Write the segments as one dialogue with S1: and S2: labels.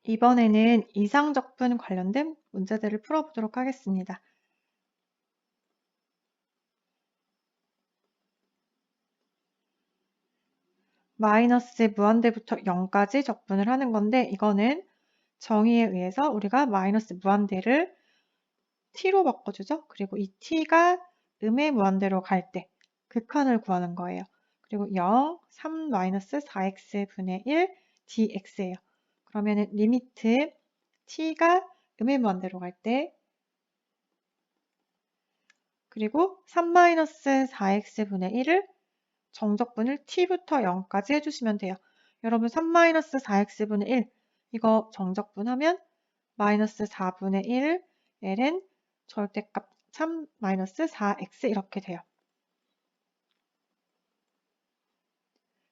S1: 이번에는 이상적분 관련된 문제들을 풀어보도록 하겠습니다. 마이너스 무한대부터 0까지 적분을 하는 건데 이거는 정의에 의해서 우리가 마이너스 무한대를 t로 바꿔주죠. 그리고 이 t가 음의 무한대로 갈 때 극한을 구하는 거예요. 그리고 0, 3 마이너스 4x분의 1 dx예요. 그러면은 리미트 t가 음의 무한대로 갈 때 그리고 3-4x분의 1을 정적분을 t부터 0까지 해주시면 돼요. 여러분 3-4x분의 1 이거 정적분하면 마이너스 4분의 1 ln 절대값 3-4x 이렇게 돼요.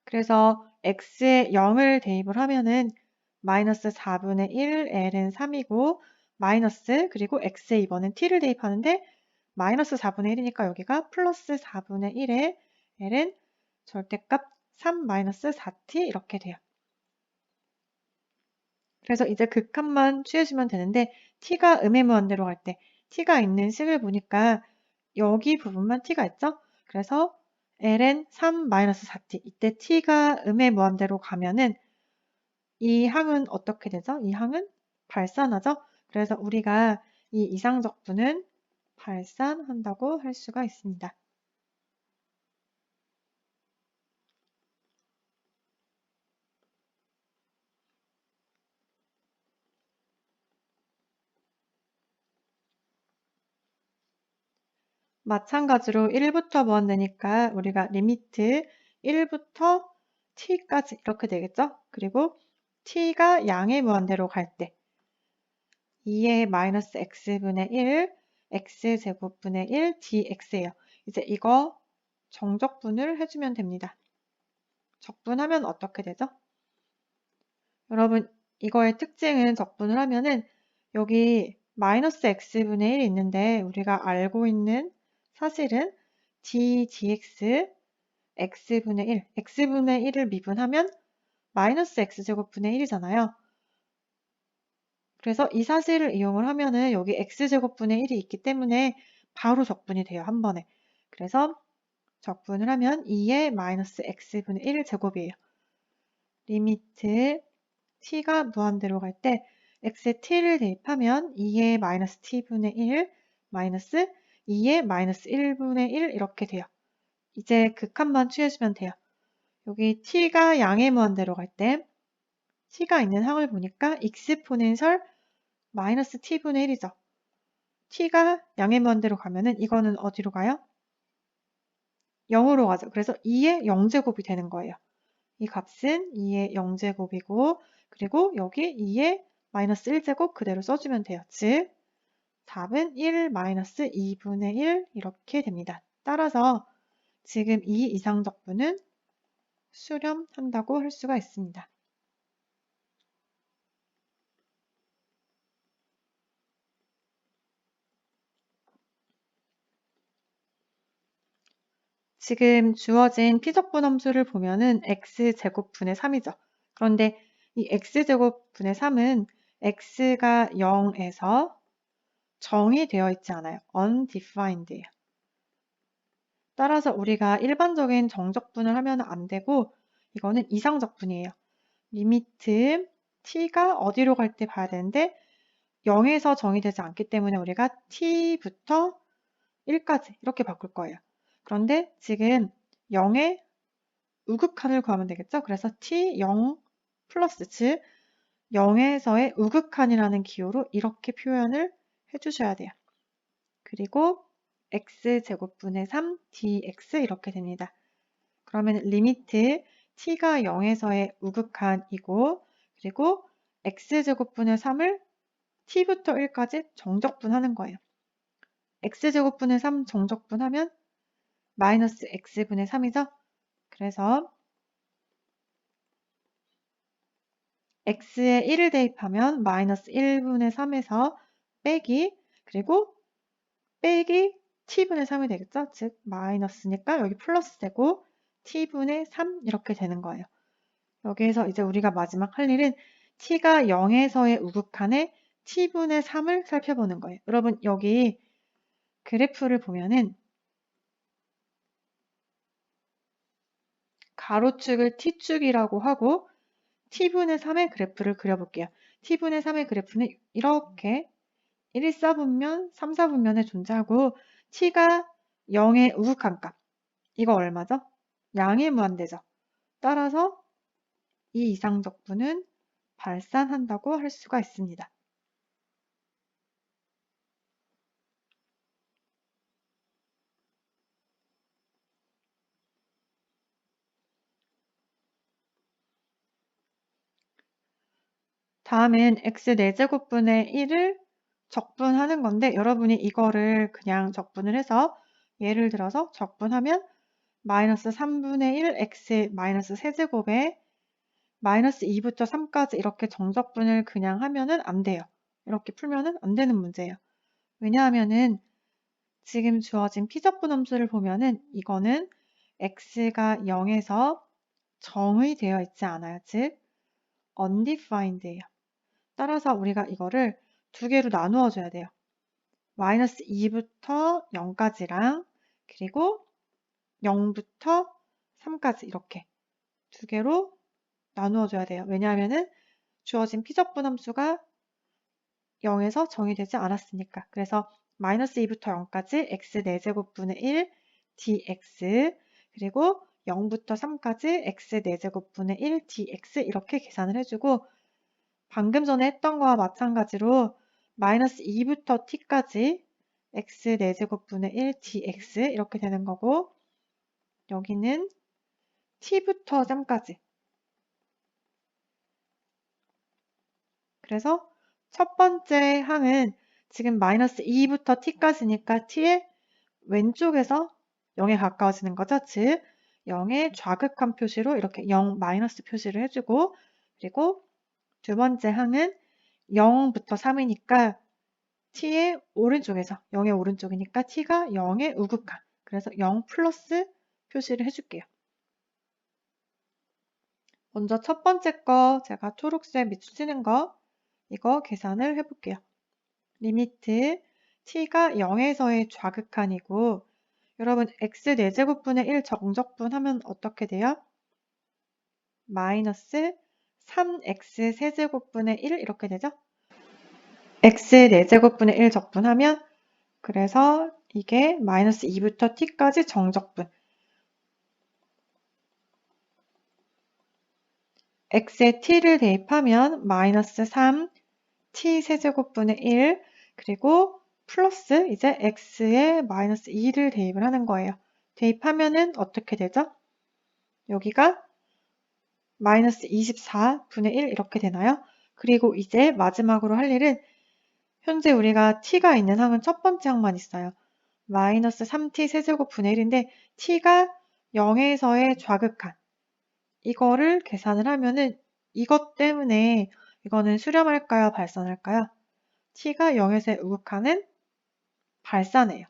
S1: 그래서 x에 0을 대입을 하면은 마이너스 4분의 1 ln 3이고 마이너스 그리고 x에 이번엔 t를 대입하는데 마이너스 4분의 1이니까 여기가 플러스 4분의 1에 ln 절대값 3-4t 이렇게 돼요. 그래서 이제 극한만 취해주면 되는데 t가 음의 무한대로 갈 때 t가 있는 식을 보니까 여기 부분만 t가 있죠? 그래서 ln 3-4t 이때 t가 음의 무한대로 가면은 이 항은 어떻게 되죠? 이 항은 발산하죠? 그래서 우리가 이 이상적분은 발산한다고 할 수가 있습니다. 마찬가지로 1부터 무한대니까 우리가 리미트 1부터 t까지 이렇게 되겠죠? 그리고 t가 양의 무한대로 갈 때 2의 마이너스 x분의 1 x제곱분의 1 dx예요. 이제 이거 정적분을 해주면 됩니다. 적분하면 어떻게 되죠? 여러분 이거의 특징은 적분을 하면은 여기 마이너스 x분의 1이 있는데 우리가 알고 있는 사실은 dx x분의 1, x분의 1을 미분하면 마이너스 x제곱분의 1이잖아요. 그래서 이 사실을 이용을 하면은 여기 x제곱분의 1이 있기 때문에 바로 적분이 돼요, 한 번에. 그래서 적분을 하면 2의 마이너스 x분의 1 제곱이에요. 리미트 t가 무한대로 갈 때 x에 t를 대입하면 2의 마이너스 t분의 1 마이너스 2의 마이너스 1분의 1 이렇게 돼요. 이제 극한만 취해주면 돼요. 여기 t가 양의 무한대로 갈 때 t가 있는 항을 보니까 exponential 마이너스 t분의 1이죠. t가 양의 무한대로 가면은 이거는 어디로 가요? 0으로 가죠. 그래서 2의 0제곱이 되는 거예요. 이 값은 2의 0제곱이고 그리고 여기 2의 마이너스 1제곱 그대로 써주면 돼요. 즉 답은 1 마이너스 2분의 1 이렇게 됩니다. 따라서 지금 이 이상적분은 수렴한다고 할 수가 있습니다. 지금 주어진 피적분 함수를 보면은 x제곱분의 3이죠. 그런데 이 x제곱분의 3은 x가 0에서 정의되어 있지 않아요. undefined예요. 따라서 우리가 일반적인 정적분을 하면 안 되고 이거는 이상적분이에요. 리미트 t가 어디로 갈 때 봐야 되는데 0에서 정의되지 않기 때문에 우리가 t부터 1까지 이렇게 바꿀 거예요. 그런데 지금 0의 우극한을 구하면 되겠죠? 그래서 t 0 플러스 즉 0에서의 우극한이라는 기호로 이렇게 표현을 해주셔야 돼요. 그리고 x제곱분의 3 dx 이렇게 됩니다. 그러면 리미트 t가 0에서의 우극한이고 그리고 x제곱분의 3을 t부터 1까지 정적분하는 거예요. x제곱분의 3 정적분하면 마이너스 x분의 3이죠. 그래서 x에 1을 대입하면 마이너스 1분의 3에서 빼기 그리고 빼기 t분의 3이 되겠죠. 즉 마이너스니까 여기 플러스 되고 t분의 3 이렇게 되는 거예요. 여기에서 이제 우리가 마지막 할 일은 t가 0에서의 우극한의 t분의 3을 살펴보는 거예요. 여러분 여기 그래프를 보면은 가로축을 t축이라고 하고 t분의 3의 그래프를 그려볼게요. t분의 3의 그래프는 이렇게 1, 4분면, 3, 4분면에 존재하고 t가 0의 우극한 값. 이거 얼마죠? 양의 무한대죠. 따라서 이 이상적분은 발산한다고 할 수가 있습니다. 다음은 x 4제곱분의 1을 적분하는 건데 여러분이 이거를 그냥 적분을 해서 예를 들어서 적분하면 마이너스 3분의 1 x 마이너스 세제곱에 마이너스 2부터 3까지 이렇게 정적분을 그냥 하면은 안 돼요. 이렇게 풀면은 안 되는 문제예요. 왜냐하면은 지금 주어진 피적분 함수를 보면은 이거는 x가 0에서 정의 되어 있지 않아요. 즉 undefined예요. 따라서 우리가 이거를 두 개로 나누어 줘야 돼요. 마이너스 2부터 0까지랑 그리고 0부터 3까지 이렇게 두 개로 나누어 줘야 돼요. 왜냐하면은 주어진 피적분 함수가 0에서 정의되지 않았으니까. 그래서 마이너스 2부터 0까지 x 4제곱분의 1 dx 그리고 0부터 3까지 x 4제곱분의 1 dx 이렇게 계산을 해주고 방금 전에 했던 거와 마찬가지로 마이너스 2부터 t까지 x 4제곱분의 1 dx 이렇게 되는 거고 여기는 t부터 3까지 그래서 첫 번째 항은 지금 마이너스 2부터 t까지니까 t의 왼쪽에서 0에 가까워지는 거죠. 즉 0의 좌극한 표시로 이렇게 0 마이너스 표시를 해주고 그리고 두 번째 항은 0부터 3이니까 t의 오른쪽에서 0의 오른쪽이니까 t가 0의 우극한 그래서 0 플러스 표시를 해줄게요. 먼저 첫 번째 거 제가 초록색 밑줄 치는 거 이거 계산을 해볼게요. 리미트 t가 0에서의 좌극한이고 여러분 x 4제곱분의 1 정적분 하면 어떻게 돼요? 마이너스 3x 세제곱분의 1 이렇게 되죠? x 4제곱분의 1 적분하면 그래서 이게 마이너스 2부터 t까지 정적분 x에 t를 대입하면 마이너스 3 t 세제곱분의 1 그리고 플러스 이제 x에 마이너스 2를 대입을 하는 거예요. 대입하면은 어떻게 되죠? 여기가 마이너스 24분의 1 이렇게 되나요? 그리고 이제 마지막으로 할 일은 현재 우리가 t가 있는 항은 첫 번째 항만 있어요. 마이너스 3t 세제곱분의 1인데 t가 0에서의 좌극한 이거를 계산을 하면은 이것 때문에 이거는 수렴할까요? 발산할까요? t가 0에서의 우극한은 발산해요.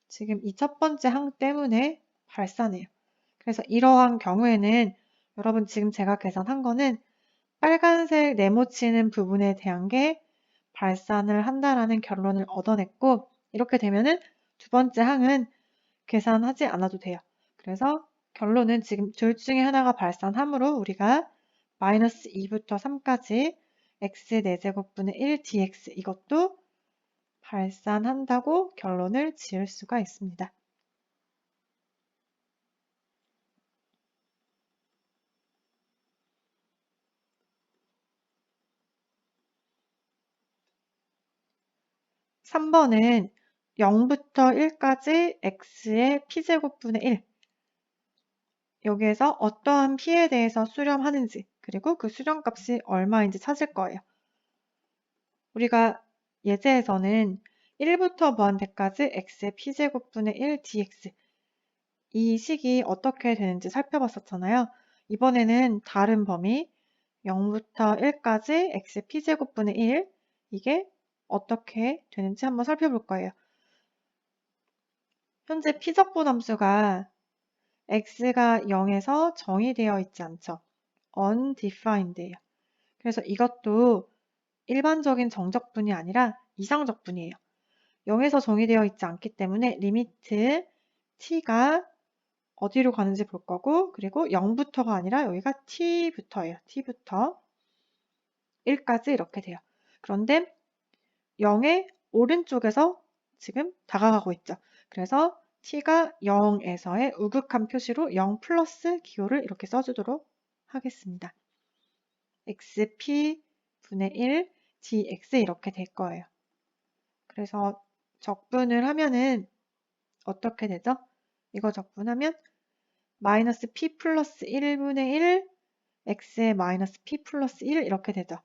S1: 지금 이 첫 번째 항 때문에 발산해요. 그래서 이러한 경우에는 여러분 지금 제가 계산한 거는 빨간색 네모치는 부분에 대한 게 발산을 한다라는 결론을 얻어냈고 이렇게 되면은 두 번째 항은 계산하지 않아도 돼요. 그래서 결론은 지금 둘 중에 하나가 발산하므로 우리가 마이너스 2부터 3까지 x 4제곱분의 1 dx 이것도 발산한다고 결론을 지을 수가 있습니다. (3번은) 0부터 1까지 x의 p제곱분의 1 여기에서 어떠한 p에 대해서 수렴하는지 그리고 그 수렴값이 얼마인지 찾을 거예요. 우리가 예제에서는 1부터 무한대까지 x의 p제곱분의 1 dx 이 식이 어떻게 되는지 살펴봤었잖아요. 이번에는 다른 범위 0부터 1까지 x의 p제곱분의 1 이게 어떻게 되는지 한번 살펴볼 거예요. 현재 p적분 함수가 x가 0에서 정의되어 있지 않죠. undefined예요. 그래서 이것도 일반적인 정적분이 아니라 이상적분이에요. 0에서 정의되어 있지 않기 때문에 리미트 t가 어디로 가는지 볼 거고, 그리고 0부터가 아니라 여기가 t부터예요. t부터 1까지 이렇게 돼요. 그런데 0의 오른쪽에서 지금 다가가고 있죠. 그래서 t가 0에서의 우극한 표시로 0 플러스 기호를 이렇게 써주도록 하겠습니다. xp 분의 1 dx 이렇게 될 거예요. 그래서 적분을 하면은 어떻게 되죠? 이거 적분하면 마이너스 p 플러스 1분의 1 x의 마이너스 p 플러스 1 이렇게 되죠.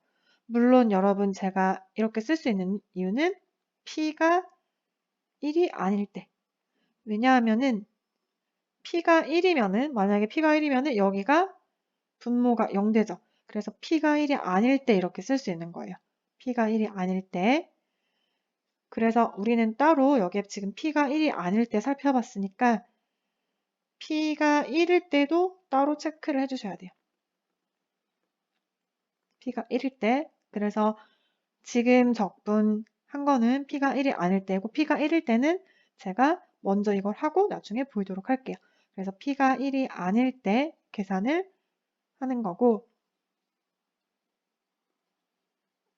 S1: 물론 여러분 제가 이렇게 쓸 수 있는 이유는 p가 1이 아닐 때. 왜냐하면은 p가 1이면은 만약에 p가 1이면은 여기가 분모가 0되죠. 그래서 p가 1이 아닐 때 이렇게 쓸 수 있는 거예요. p가 1이 아닐 때. 그래서 우리는 따로 여기에 지금 p가 1이 아닐 때 살펴봤으니까 p가 1일 때도 따로 체크를 해주셔야 돼요. p가 1일 때. 그래서 지금 적분한 거는 p가 1이 아닐 때고 p가 1일 때는 제가 먼저 이걸 하고 나중에 보이도록 할게요. 그래서 p가 1이 아닐 때 계산을 하는 거고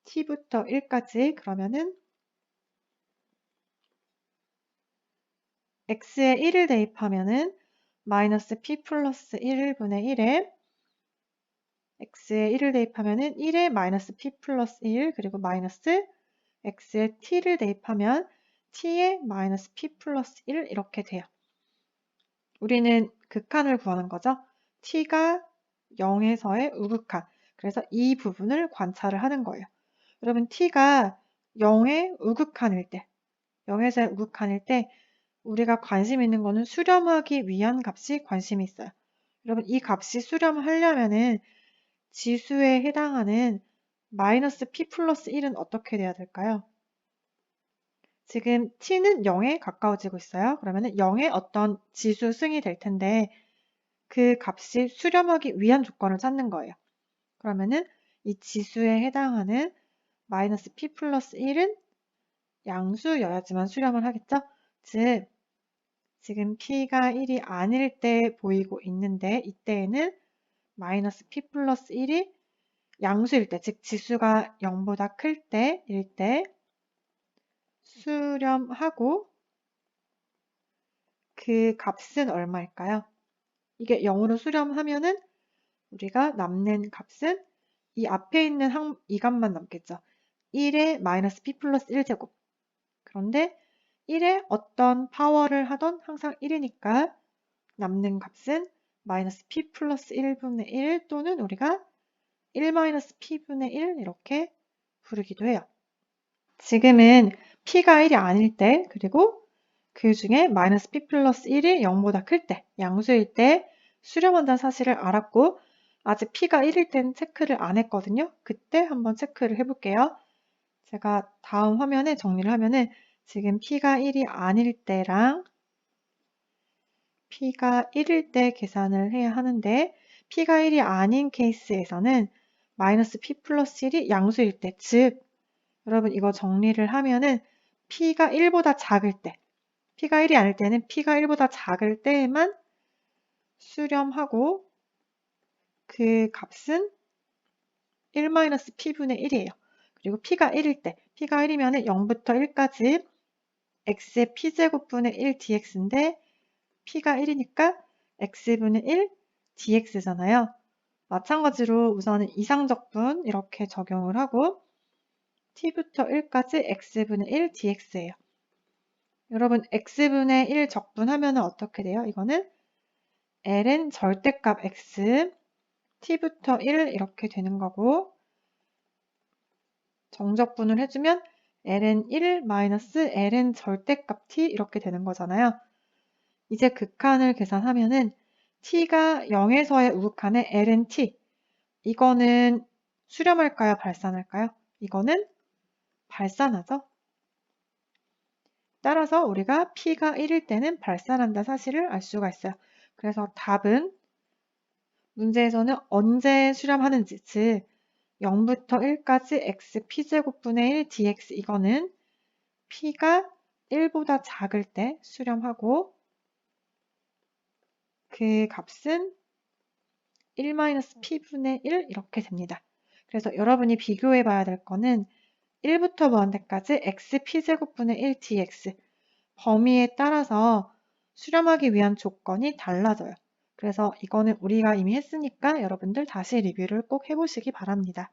S1: t부터 1까지 그러면은 x에 1을 대입하면은 마이너스 p 플러스 1분의 1에 x에 1을 대입하면은 1에 마이너스 p 플러스 1 그리고 마이너스 x에 t를 대입하면 t에 마이너스 p 플러스 1 이렇게 돼요. 우리는 극한을 구하는 거죠. t가 0에서의 우극한. 그래서 이 부분을 관찰을 하는 거예요. 여러분 t가 0의 우극한일 때, 0에서의 우극한일 때 우리가 관심 있는 거는 수렴하기 위한 값이 관심이 있어요. 여러분 이 값이 수렴하려면은 지수에 해당하는 마이너스 p 플러스 1은 어떻게 돼야 될까요? 지금 t는 0에 가까워지고 있어요. 그러면은 0의 어떤 지수 승이 될 텐데 그 값이 수렴하기 위한 조건을 찾는 거예요. 그러면은 이 지수에 해당하는 마이너스 p 플러스 1은 양수여야지만 수렴을 하겠죠? 즉 지금 p가 1이 아닐 때 보이고 있는데 이때에는 마이너스 p 플러스 1이 양수일 때, 즉 지수가 0보다 클 때일 때 수렴하고 그 값은 얼마일까요? 이게 0으로 수렴하면은 우리가 남는 값은 이 앞에 있는 이 값만 남겠죠. 1의 마이너스 p 플러스 1제곱. 그런데 1의 어떤 파워를 하던 항상 1이니까 남는 값은 마이너스 p 플러스 1분의 1 또는 우리가 1 마이너스 p분의 1 이렇게 부르기도 해요. 지금은 p가 1이 아닐 때 그리고 그 중에 마이너스 p 플러스 1이 0보다 클 때, 양수일 때 수렴한다는 사실을 알았고 아직 p가 1일 때는 체크를 안 했거든요. 그때 한번 체크를 해볼게요. 제가 다음 화면에 정리를 하면은 지금 p가 1이 아닐 때랑 p가 1일 때 계산을 해야 하는데 p가 1이 아닌 케이스에서는 마이너스 p 플러스 1이 양수일 때, 즉 여러분 이거 정리를 하면은 p가 1보다 작을 때, p가 1이 아닐 때는 p가 1보다 작을 때에만 수렴하고 그 값은 1-p분의 1이에요. 그리고 p가 1일 때, p가 1이면 0부터 1까지 x의 p제곱분의 1 dx인데 p가 1이니까 x분의 1 dx잖아요. 마찬가지로 우선은 이상적분 이렇게 적용을 하고 t부터 1까지 x분의 1 dx예요. 여러분 x분의 1 적분하면 어떻게 돼요? 이거는 ln 절대값 x t부터 1 이렇게 되는 거고 정적분을 해주면 ln 1 마이너스 ln 절대값 t 이렇게 되는 거잖아요. 이제 극한을 계산하면은 t가 0에서의 우극한의 ln t 이거는 수렴할까요? 발산할까요? 이거는 발산하죠. 따라서 우리가 p가 1일 때는 발산한다 사실을 알 수가 있어요. 그래서 답은 문제에서는 언제 수렴하는지, 즉 0부터 1까지 x p제곱분의 1 dx 이거는 p가 1보다 작을 때 수렴하고 그 값은 1-p분의 1 이렇게 됩니다. 그래서 여러분이 비교해 봐야 될 거는 1부터 무한대까지 x p제곱분의 1 dx 범위에 따라서 수렴하기 위한 조건이 달라져요. 그래서 이거는 우리가 이미 했으니까 여러분들 다시 리뷰를 꼭 해보시기 바랍니다.